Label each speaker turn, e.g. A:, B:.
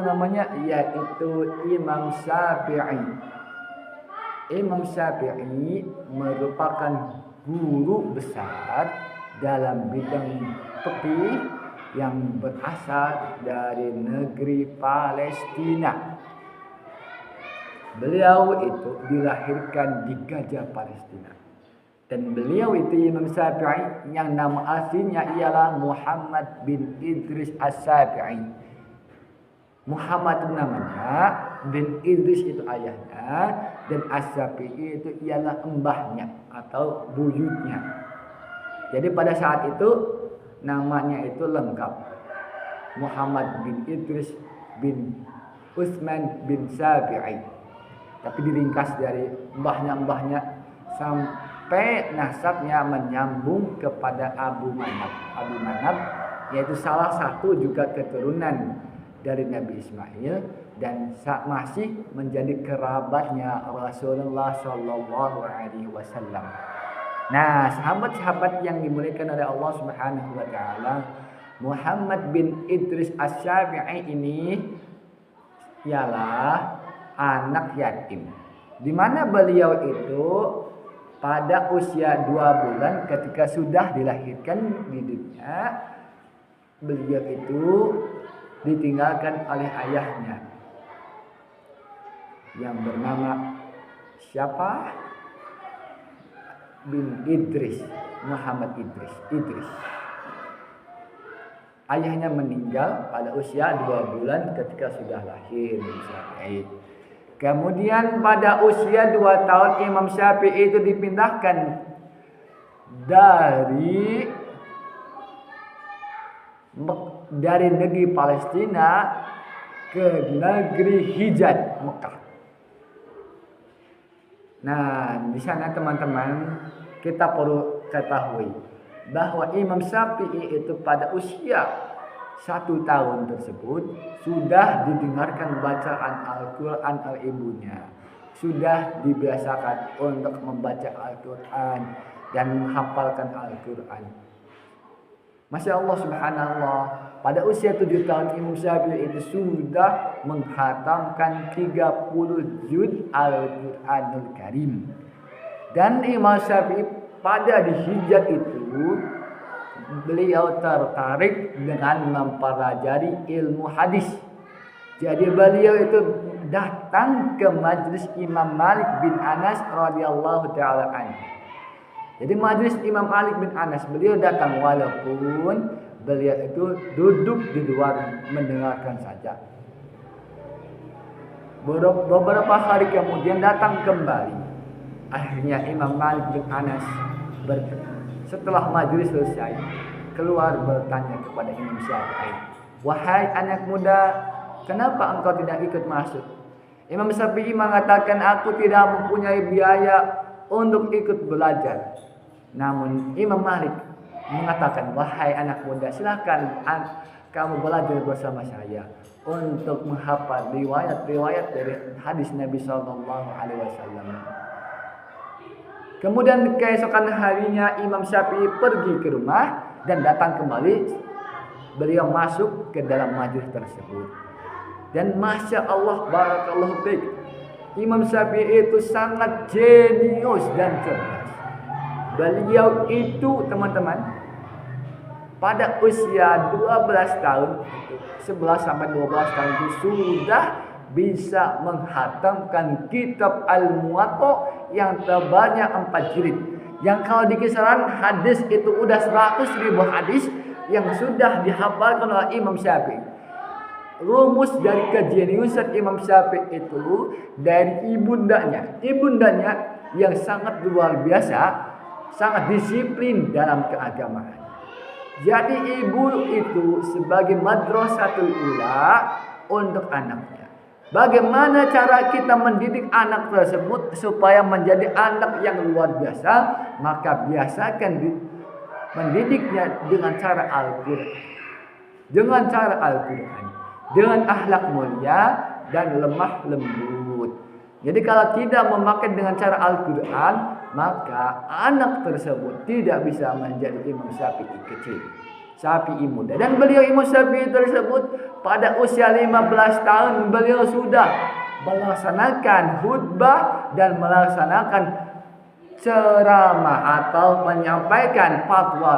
A: namanya? Yaitu Imam Syafi'i. Imam Syafi'i merupakan guru besar dalam bidang fikih yang berasal dari negeri Palestina. Beliau itu dilahirkan di Gaza, Palestina. Dan beliau itu Imam Syafi'i yang nama aslinya ialah Muhammad bin Idris As-Syafi'i. Muhammad itu namanya, bin Idris itu ayahnya, dan As-Syafi'i itu ialah mbahnya atau buyutnya. Jadi pada saat itu namanya itu lengkap. Muhammad bin Idris bin Utsman bin Syafi'i. Tapi diringkas dari mbahnya sampai nasabnya menyambung kepada Abu Manaf. Abu Manaf yaitu salah satu juga keturunan dari Nabi Ismail dan masih menjadi kerabatnya Rasulullah Shallallahu Alaihi Wasallam. Nah, sahabat-sahabat yang dimuliakan oleh Allah Subhanahu Wa Taala, Muhammad bin Idris As-Syafi'i ini ialah anak yatim, di mana beliau itu pada usia 2 bulan ketika sudah dilahirkan di dunia, beliau itu ditinggalkan oleh ayahnya yang bernama siapa? Bin Idris, Muhammad Idris. Ayahnya meninggal pada usia 2 bulan ketika sudah lahir. Kemudian pada usia 2 tahun Imam Syafi'i itu dipindahkan dari negeri Palestina ke negeri Hijaz, Mekah. Nah, di sana teman-teman kita perlu ketahui bahwa Imam Syafi'i itu pada usia 1 tahun tersebut sudah didengarkan bacaan Al-Quran oleh ibunya. Sudah dibiasakan untuk membaca Al-Quran dan menghafalkan Al-Quran. Masya Allah subhanallah, pada usia 7 tahun Imam Syafi'i itu sudah menghatamkan 30 juz Al-Quranul Karim. Dan Imam Syafi'i pada di Hijaz itu beliau tertarik dengan mempelajari ilmu hadis. Jadi beliau itu datang ke majlis Imam Malik bin Anas radhiyallahu taala anhu. Jadi majlis Imam Malik bin Anas beliau datang walaupun beliau itu duduk di luar mendengarkan saja. Beberapa hari kemudian datang kembali. Akhirnya Imam Malik bin Anas setelah majelis selesai, keluar bertanya kepada Imam Syafi'i, "Wahai anak muda, kenapa engkau tidak ikut masuk?" Imam Syafi'i mengatakan, "Aku tidak mempunyai biaya untuk ikut belajar." Namun Imam Malik mengatakan, "Wahai anak muda, silakan kamu belajar bersama saya untuk menghafal riwayat-riwayat dari hadis Nabi Sallallahu Alaihi Wasallam." Kemudian keesokan harinya Imam Syafi'i pergi ke rumah dan datang kembali. Beliau masuk ke dalam majlis tersebut. Dan Masya Allah, barakallahu fiik, Imam Syafi'i itu sangat jenius dan cerdas. Beliau itu teman-teman pada usia 12 tahun, 11 sampai 12 tahun itu sudah bisa menghatamkan kitab Al-Muwatta yang tebalnya 4 jilid. Yang kalau di kisaran hadis itu udah 100.000 hadis yang sudah dihafalkan oleh Imam Syafi'i. Rumus dari kejeniusan Imam Syafi'i itu dari ibundanya yang sangat luar biasa, sangat disiplin dalam keagamaan. Jadi ibu itu sebagai madrasatul ula untuk anaknya. Bagaimana cara kita mendidik anak tersebut supaya menjadi anak yang luar biasa? Maka biasakan mendidiknya dengan cara Al-Quran. Dengan cara Al-Quran. Dengan akhlak mulia dan lemah lembut. Jadi kalau tidak memakai dengan cara Al-Quran, maka anak tersebut tidak bisa menjadi Imam Syafi'i kecil. Syafi'i muda. Dan beliau Imam Syafi'i tersebut pada usia 15 tahun beliau sudah melaksanakan khutbah dan melaksanakan ceramah atau menyampaikan fatwa